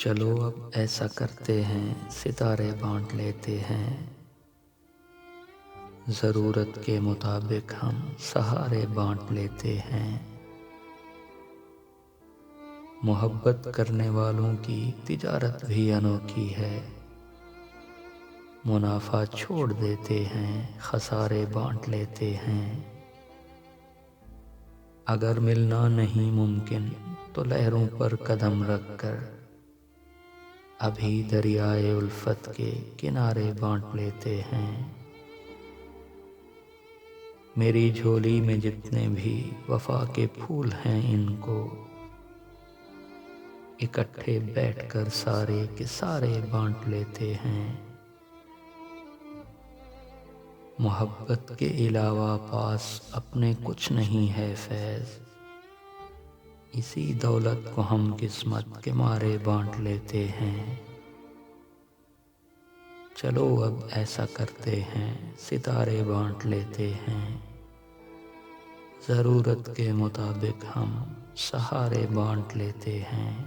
چلو اب ایسا کرتے ہیں، ستارے بانٹ لیتے ہیں، ضرورت کے مطابق ہم سہارے بانٹ لیتے ہیں۔ محبت کرنے والوں کی تجارت بھی انوکھی ہے، منافع چھوڑ دیتے ہیں، خسارے بانٹ لیتے ہیں۔ اگر ملنا نہیں ممکن تو لہروں پر قدم رکھ کر ابھی دریائے الفت کے کنارے بانٹ لیتے ہیں۔ میری جھولی میں جتنے بھی وفا کے پھول ہیں، ان کو اکٹھے بیٹھ کر سارے کے سارے بانٹ لیتے ہیں۔ محبت کے علاوہ پاس اپنے کچھ نہیں ہے فیض، اسی دولت کو ہم قسمت کے مارے بانٹ لیتے ہیں۔ چلو اب ایسا کرتے ہیں، ستارے بانٹ لیتے ہیں، ضرورت کے مطابق ہم سہارے بانٹ لیتے ہیں۔